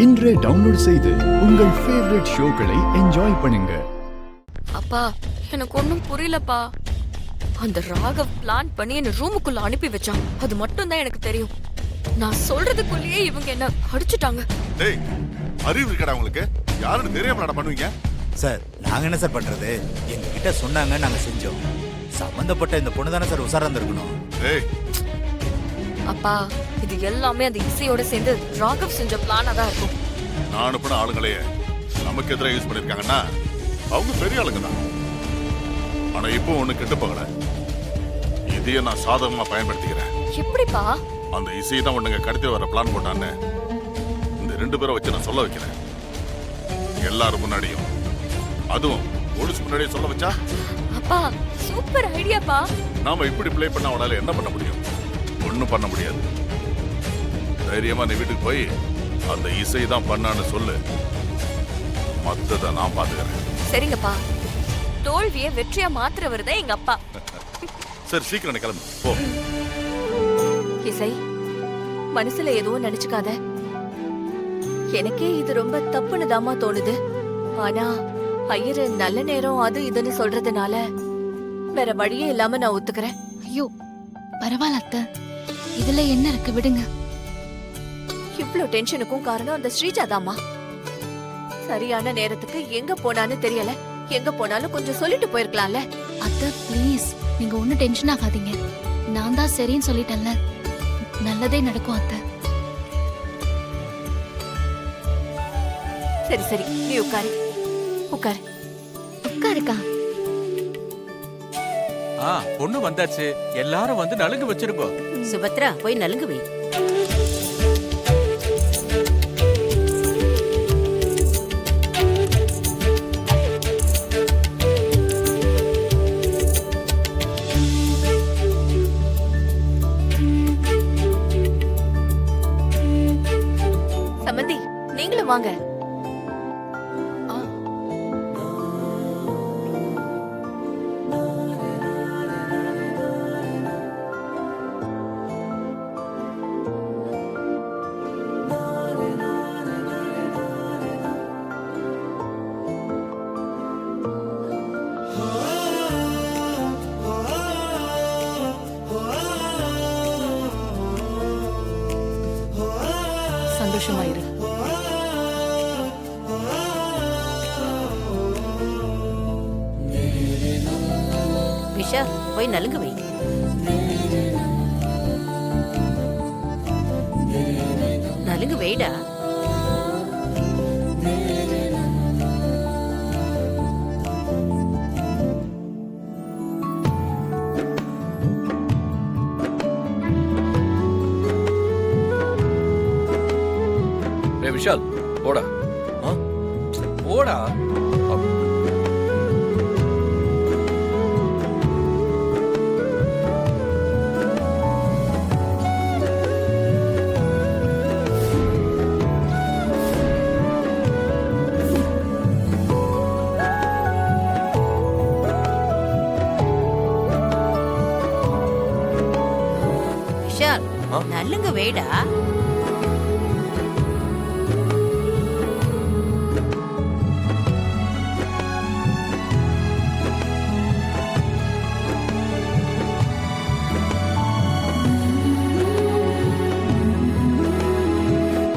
இன்றே டவுன்லோட் செய்து உங்கள் ஃபேவரட் ஷோக்களை என்ஜாய் பண்ணுங்க. அப்பா எனக்கு ஒன்னும் புரியலப்பா. அந்த ராகவ் பிளான் பண்ணி என்ன ரூமுக்குள்ள அனுப்பி வச்சான். அது மட்டும் தான் எனக்கு தெரியும். நான் சொல்றதுக்குள்ளேயே இவங்க என்ன அடிச்சுட்டாங்க. டேய், அறிவு இருக்கடா உங்களுக்கு? யாருன்னு தெரியாம பண்ணுவீங்க? சார், நாங்க என்ன சார் பண்றது? எங்க கிட்ட சொன்னாங்க, நாங்க செஞ்சோம். சம்பந்தப்பட்ட இந்த பொண்ணு தானே சார் உசாரா இருக்கணும். டேய் அப்பா, இது எல்லாமே அந்த இசையோட சேர்ந்து ராகவ் செஞ்ச பிளானா தான் இருக்கும். நான் அனுப்பின ஆளுங்களையே நமக்கு எதிராக யூஸ் பண்ணிருக்காங்கன்னா அவங்க பெரிய ஆளுங்க தான். ஆனா இப்போ ஒண்ணு கெட்டு போகல. இதையே நான் சாதகமா பயன்படுத்திக்கிறேன். எப்படிப்பா? அந்த இசையை தான் ஒண்ணுங்க கடத்தி வர பிளான் போட்டான்னு இந்த 2 பேரை வச்சு நான் சொல்ல வைக்கிறேன். எல்லாரும் முன்னாடியும், அதுவும் போலீஸ் முன்னாடியே சொல்ல வச்சா? அப்பா சூப்பர் ஐடியாப்பா. நாம இப்படி பிளே பண்ண அவனால என்ன பண்ண முடியும்? ஒண்ணும் பண்ண முடியாது. தைரியமா நீ வீட்டுக்கு போய் அந்த இசை தான் பண்ணான்னு சொல்லு. மத்தத நான் பாத்துக்கிறேன். சரிங்கப்பா. தோல்வியை வெற்றியா மாத்துறவர் தான் எங்க அப்பா. சரி, சீக்கிரம் கிளம்பு போ. இசை, மனசுல எதுவும் நினைச்சுக்காத. எனக்கே இது ரொம்ப தப்புன்னு தாமா தோணுது. ஆனா ஐயரு நல்ல நேரம் அது இதுன்னு சொல்றதுனால வேற வழியே இல்லாம நான் ஒத்துக்கிறேன். ஐயோ பரவாயில்ல அத்தை, இதுல என்ன இருக்கு, விடுங்க. இவ்ளோ டென்ஷனுக்கும் காரணம் அந்த ஸ்ரீஜா தாமா. சரியான நேரத்துக்கு எங்க போனான்னு தெரியல. எங்க போனாலும் கொஞ்சம் சொல்லிட்டு போயிருக்கலாம்ல. அத்தை ப்ளீஸ், நீங்க ஒன்னும் டென்ஷன் ஆகாதீங்க. நான் தான் சரின்னு சொல்லிட்டேன்ல, நல்லதே நடக்கும் அத்தை. சரி சரி, நீ உட்காரு உட்காரு. உட்காருக்கா. பொண்ணு வந்தாச்சு. எல்லாரும் வந்து நலுங்கு வச்சிருக்கோம். சுபத்ரா, போய் நலுங்கு வை. சமந்தி, நீங்களும் வாங்க. சந்தோஷமாயிரு. விஷா, போய் நலுங்கு வை. நலுங்கு வைடா. விஷால், போடா போடா. விஷால், நலுங்கு வைடா.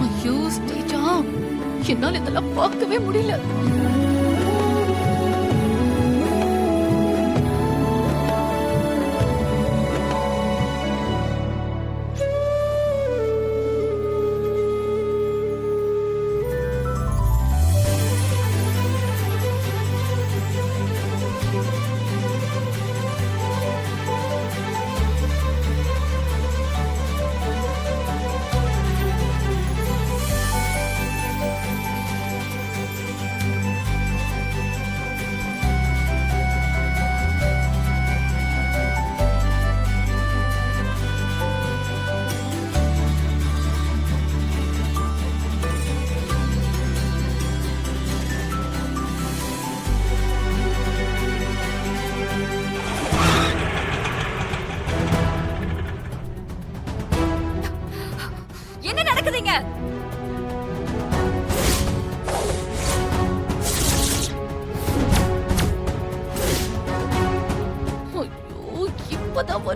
ஐயோ ஸ்ரீஜா, என்னால இதெல்லாம் பார்க்கவே முடியல.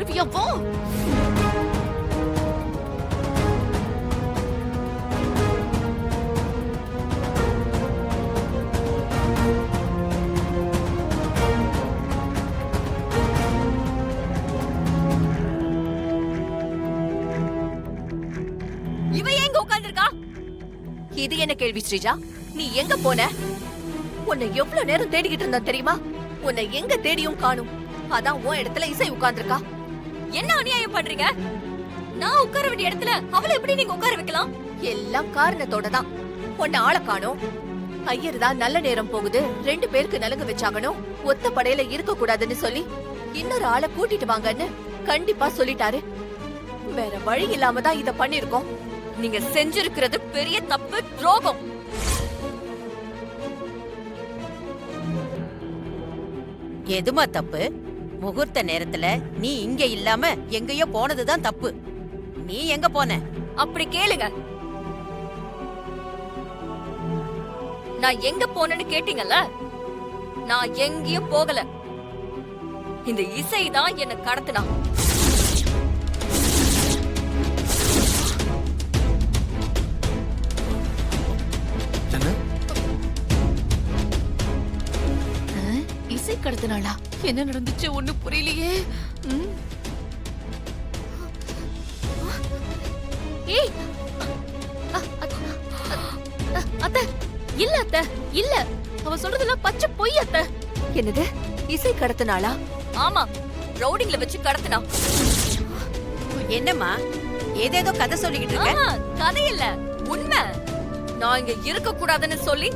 வருவியா வா. இவ எங்க உட்கார்ந்திருக்கா? இது என்ன கேள்வி ஸ்ரீஜா? நீ எங்க போன? உன்னை எவ்வளவு நேரம் தேடிக்கிட்டு இருந்தா தெரியுமா? உன்னை எங்க தேடியும் காணும். அதான் உன் இடத்துல இசை உட்கார்ந்திருக்கா. என்ன அநியாயம் பண்றீங்க? நான் உட்கார வேண்டிய இடத்துல அவளை எப்படி நீங்க உட்கார வைக்கலாம்? எல்லாம் காரணத்தோட தான். உன்னை ஆள காணோம். ஐயர் தான் நல்ல நேரம் போகுது, 2 பேருக்கு நலுங்கு வச்சாகணும், ஒத்த படையில இருக்க கூடாதுன்னு சொல்லி இன்னொரு ஆளை கூட்டிட்டு வாங்கன்னு கண்டிப்பா சொல்லிட்டாரு. வேற வழி இல்லாம தான் இத பண்ணிருக்கோம். நீங்க செஞ்சிருக்கிறது பெரிய தப்பு, துரோகம். எதுமா தப்பு? முகூர்த்த நேரத்துல நீ இங்க இல்லாம எங்கேயோ போனதுதான் தப்பு. நீ எங்க போன? அப்படி கேளுங்க. நான் எங்க போனேன்னு கேட்டீங்கல்ல? நான் எங்கேயும் போகல. இந்த இசை தான் என்ன கடத்தினா. இசை கடத்தினாளா? என்ன நடந்துச்சு ஒண்ணு புரியலையே. ஏய் அத்தை, இல்ல அத்தை, இல்ல. அவ சொல்றதெல்லாம் பச்சை பொய் அத்தை. என்னது? இசை கடத்தினாளா? ஆமா, ரவுடிங்ல வச்சு கடத்தினா. என்னம்மா ஏதேதோ கதை சொல்லிக்கிட்டு இருக்க? கதை இல்ல, உண்மை. நான் இங்க இருக்க கூடாதுன்னு சொல்லி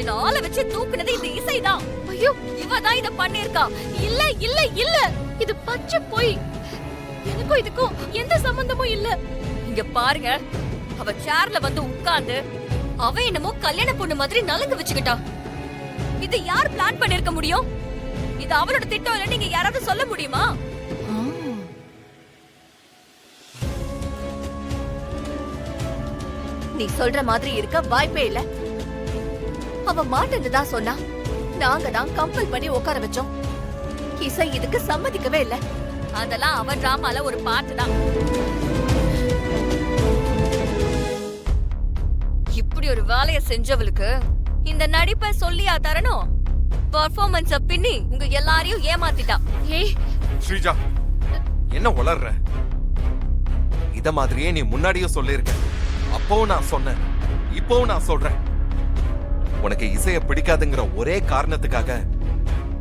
என்ன ஆள வச்சு தூக்குனது இந்த இசைதான். ஐயோ, இவதான் இத பண்ணிருக்கா. இல்ல இல்ல இல்ல, இது பச்சை பொய். எனக்கும் இதுக்கும் எந்த சம்பந்தமும் இல்ல. இங்க பாருங்க, அவ சேர்ல வந்து உட்கார்ந்து அவ என்னமோ கல்யாண பொண்ணு மாதிரி நலுங்கு வச்சுக்கிட்டா. இது யார் பிளான் பண்ணிருக்க முடியும்? இது அவளோட திட்டம் இல்ல, நீங்க யாராவது சொல்ல முடியுமா? நீ சொல்ற மாதிரி இருக்க வாய்ப்பே இல்ல. அவ மாட்டேன்னு தான் சொன்னா. நாங்க தான் கம்பல் பண்ணி உட்கார வச்சோம். இசை இதுக்கு சம்மதிக்கவே இல்ல. அதெல்லாம் அவ டிராமால ஒரு பாட்டு தான். இப்படி ஒரு வேலைய செஞ்சவளுக்கு இந்த நடிப்பை சொல்லியா தரணும்? பெர்ஃபார்மன்ஸ பின்னி உங்க எல்லாரையும் ஏமாத்திட்டா. ஏய் ஸ்ரீஜா, என்ன உளர்ற? இத மாதிரியே நீ முன்னாடியும் சொல்லிருக்க. அப்பவும் நான் சொன்னேன், இப்பவும் நான் சொல்றேன். உனக்கு இசைய பிடிக்காதுங்கிற ஒரே காரணத்துக்காக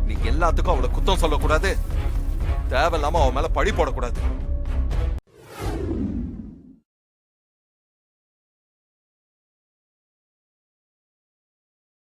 நீ எல்லாத்துக்கும் அவளை குத்தம் சொல்லக்கூடாது, தேவையில்லாம அவன் மேல பழி போடக்கூடாது.